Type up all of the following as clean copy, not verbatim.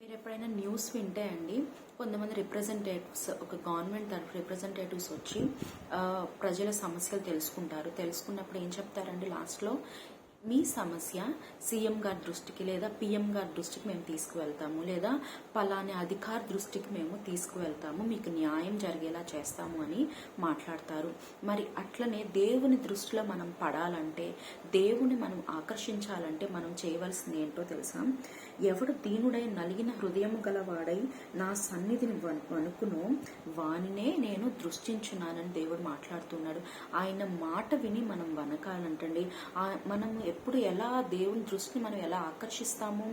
మీరు ఎప్పుడైనా న్యూస్ వింటే అండి కొంతమంది రిప్రజెంటేటివ్స్ ఒక గవర్నమెంట్ తరఫు రిప్రజెంటేటివ్స్ వచ్చి ప్రజల సమస్యలు తెలుసుకున్నప్పుడు ఏం చెప్తారండి లాస్ట్లో మీ సమస్య సీఎం గారి దృష్టికి లేదా పిఎం గారి దృష్టికి మేము తీసుకువెళ్తాము లేదా పలానా అధికార దృష్టికి మేము తీసుకువెళ్తాము మీకు న్యాయం జరిగేలా చేస్తాము అని మాట్లాడతారు. మరి అట్లనే దేవుని దృష్టిలో మనం పడాలంటే దేవుని మనం ఆకర్షించాలంటే మనం చేయవలసింది ఏంటో తెలుసా? ఎవడు దీనుడై నలిగిన హృదయము గలవాడై నా సన్నిధిని వణుకునో వానినే నేను దృష్టించున్నానని దేవుడు మాట్లాడుతున్నాడు. ఆయన మాట విని మనం వనకాలంటండి. మనం ఎప్పుడు ఎలా దేవుని దృష్టిని మనం ఎలా ఆకర్షిస్తాము?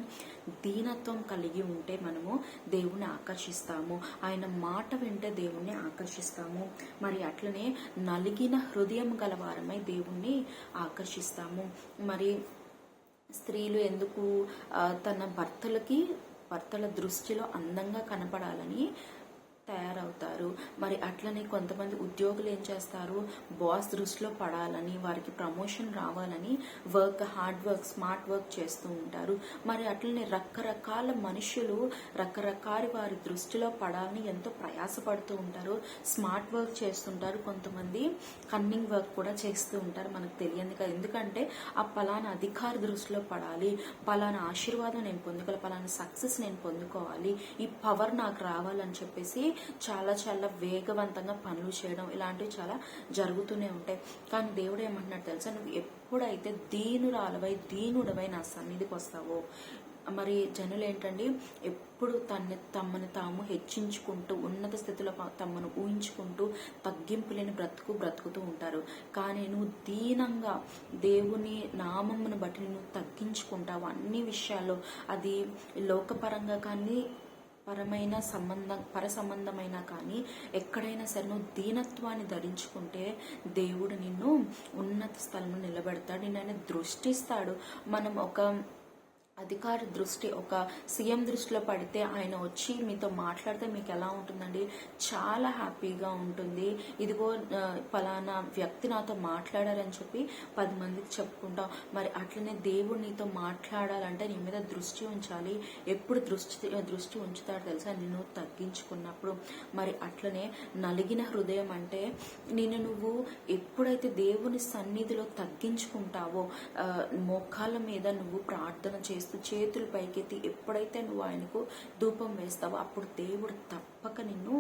దీనత్వం కలిగి ఉంటే మనము దేవుణ్ణి ఆకర్షిస్తాము. ఆయన మాట వింటే దేవుణ్ణి ఆకర్షిస్తాము. మరి అట్లనే నలిగిన హృదయం గలవారమై దేవుణ్ణి ఆకర్షిస్తాము. మరి స్త్రీలు ఎందుకు తన భర్తల దృష్టిలో అందంగా కనపడాలని తయారవుతారు. మరి అట్లనే కొంతమంది ఉద్యోగులు ఏం చేస్తారు? బాస్ దృష్టిలో పడాలని, వారికి ప్రమోషన్ రావాలని హార్డ్ వర్క్, స్మార్ట్ వర్క్ చేస్తూ ఉంటారు. మరి అట్లనే రకరకాల మనుషులు రకరకాల వారి దృష్టిలో పడాలని ఎంతో ప్రయాసపడుతూ ఉంటారు. స్మార్ట్ వర్క్ చేస్తుంటారు, కొంతమంది కన్నింగ్ వర్క్ కూడా చేస్తూ ఉంటారు. మనకు తెలియదు కదా. ఎందుకంటే ఆ పలానా అధికార దృష్టిలో పడాలి, పలానా ఆశీర్వాదం నేను పొందుకోవాలి, పలానా సక్సెస్ నేను పొందుకోవాలి, ఈ పవర్ నాకు రావాలని చెప్పేసి చాలా చాలా వేగవంతంగా పనులు చేయడం ఇలాంటివి చాలా జరుగుతూనే ఉంటాయి. కానీ దేవుడు ఏమంటున్నాడు తెలుసా? నువ్వు ఎప్పుడైతే దీనుడవై నా సన్నిధికి వస్తావో, మరి జనులు ఏంటండి ఎప్పుడు తమను తాము హెచ్చించుకుంటూ ఉన్నత స్థితిలో తమను ఊహించుకుంటూ తగ్గింపు లేని బ్రతుకుతూ ఉంటారు. కానీ నువ్వు దీనంగా దేవుని నామమును బట్టి నువ్వు తగ్గించుకుంటావు అన్ని విషయాల్లో. అది లోకపరంగా కానీ పర సంబంధమైన కానీ ఎక్కడైనా సరే నువ్వు దీనత్వాన్ని ధరించుకుంటే దేవుడు నిన్ను ఉన్నత స్థలంలో నిలబెడతాడు, నిన్ను ఆయన దృష్టిస్తాడు. మనం ఒక అధికార దృష్టి, ఒక సీఎం దృష్టిలో పడితే ఆయన వచ్చి మీతో మాట్లాడితే మీకు ఎలా ఉంటుందండి? చాలా హ్యాపీగా ఉంటుంది. ఇదిగో పలానా వ్యక్తి నాతో మాట్లాడారని చెప్పి 10 మందికి చెప్పుకుంటాం. మరి అట్లనే దేవుడు నీతో మాట్లాడాలంటే నీ మీద దృష్టి ఉంచాలి. ఎప్పుడు దృష్టి ఉంచుతాడు తెలుసా? నిన్ను తగ్గించుకున్నప్పుడు. మరి అట్లనే నలిగిన హృదయం అంటే నువ్వు ఎప్పుడైతే దేవుని సన్నిధిలో తగ్గించుకుంటావో, మోకాళ్ళ మీద నువ్వు ప్రార్థన చేస్తూ చేతులు పైకెత్తి ఎప్పుడైతే నువ్వు ఆయనకు ధూపం వేస్తావో అప్పుడు దేవుడు తప్పక నిన్ను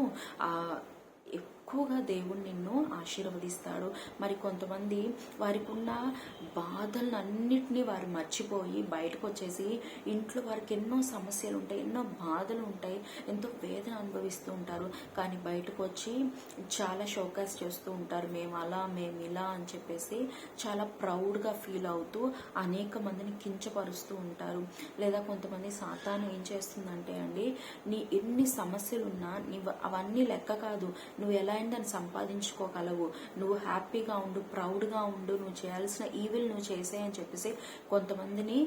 ఎక్కువగా దేవుడు నిన్ను ఆశీర్వదిస్తాడు. మరి కొంతమంది వారికి ఉన్న బాధలన్నిటినీ వారు మర్చిపోయి బయటకు వచ్చేసి ఇంట్లో వారికి ఎన్నో సమస్యలు ఉంటాయి, ఎన్నో బాధలు ఉంటాయి, ఎంతో వేదన అనుభవిస్తూ ఉంటారు. కానీ బయటకు వచ్చి చాలా షోకాస్ చేస్తూ ఉంటారు, మేము అలా మేము ఇలా అని చెప్పేసి చాలా ప్రౌడ్గా ఫీల్ అవుతూ అనేక మందిని కించపరుస్తూ ఉంటారు. లేదా కొంతమంది సాతాను ఏం చేస్తుందంటే అండి, నీ ఎన్ని సమస్యలున్నా అవన్నీ లెక్క కాదు, నువ్వు ఎలా దాన్ని సంపాదించుకోగలవు, నువ్వు హ్యాపీగా ఉండు, ప్రౌడ్గా ఉండు, నువ్వు చేయాల్సిన ఈవిల్ నువ్వు చేసే అని చెప్పేసి కొంతమందిని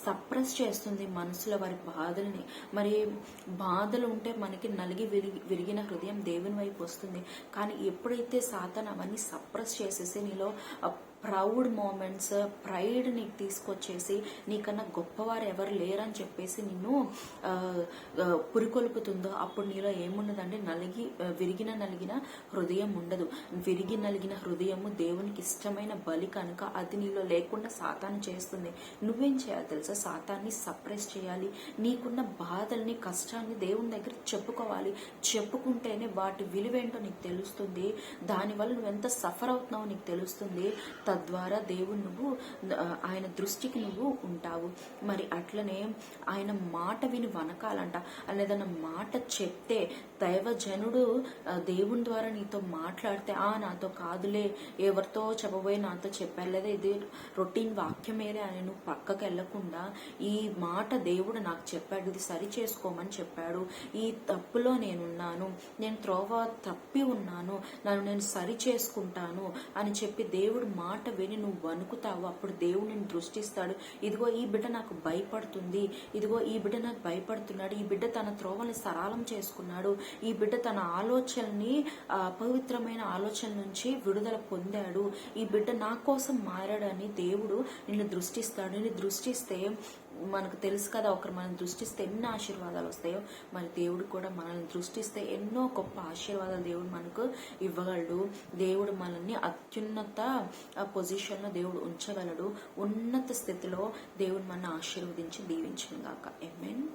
సప్రెస్ చేస్తుంది మనసులో వారి బాధల్ని. మరి బాధలు ఉంటే మనకి నలిగి విరిగిన హృదయం దేవుని వైపు వస్తుంది. కానీ ఎప్పుడైతే సాతాను అవన్నీ సప్రెస్ చేసేసి నీలో ప్రౌడ్ మూమెంట్స్, ప్రైడ్ నీకు తీసుకొచ్చేసి నీకన్నా గొప్పవారు ఎవరు లేరని చెప్పేసి నిన్ను పురికొల్పుతుందో అప్పుడు నీలో ఏముండదండి? నలిగిన హృదయం ఉండదు. నలిగిన హృదయము దేవునికి ఇష్టమైన బలి కనుక అది నీలో లేకుండా సాతాను చేస్తుంది. నువ్వేం చేయాలి తెలుసా? సాతాన్ని సప్రెస్ చేయాలి. నీకున్న బాధల్ని, కష్టాన్ని దేవుని దగ్గర చెప్పుకోవాలి. చెప్పుకుంటేనే వాటి విలువేంటో నీకు తెలుస్తుంది. దానివల్ల నువ్వెంత సఫర్ అవుతున్నావో నీకు తెలుస్తుంది. తద్వారా దేవుడు ఆయన దృష్టికి నువ్వు ఉంటావు. మరి అట్లనే ఆయన మాట విని వనకాలంట. అనేదన్న మాట చెప్తే దైవజనుడు దేవుని ద్వారా నీతో మాట్లాడితే నాతో కాదులే, ఎవరితో చెప్పబోయి నాతో చెప్పారు, లేదా ఇది రొటీన్ వాక్యమేలే అని నువ్వు పక్కకు వెళ్లకుండా ఈ మాట దేవుడు నాకు చెప్పాడు, ఇది సరి చేసుకోమని చెప్పాడు, ఈ తప్పులో నేనున్నాను, నేను త్రోవ తప్పి ఉన్నాను, నేను సరి చేసుకుంటాను అని చెప్పి దేవుడు మాట విని నువ్వు వణుకుతావు. అప్పుడు దేవుడు నిన్ను దృష్టిస్తాడు. ఇదిగో ఈ బిడ్డ నాకు భయపడుతుంది, ఇదిగో ఈ బిడ్డ నాకు భయపడుతున్నాడు, ఈ బిడ్డ తన త్రోవని సరళం చేసుకున్నాడు, ఈ బిడ్డ తన ఆలోచనని అపవిత్రమైన ఆలోచన నుంచి విడుదల పొందాడు, ఈ బిడ్డ నా కోసం మారాడని దేవుడు నిన్ను దృష్టిస్తాడు. నిన్ను దృష్టిస్తే మనకు తెలుసు కదా, ఒకరు మనల్ని దృష్టిస్తే ఎన్ని ఆశీర్వాదాలు వస్తాయో, మరి దేవుడు కూడా మనల్ని దృష్టిస్తే ఎన్నో గొప్ప ఆశీర్వాదాలు దేవుడు మనకు ఇవ్వగలడు. దేవుడు మనల్ని అత్యున్నత పొజిషన్లో దేవుడు ఉంచగలడు. ఉన్నత స్థితిలో దేవుడు మనల్ని ఆశీర్వదించి దీవించును గాక. ఆమేన్.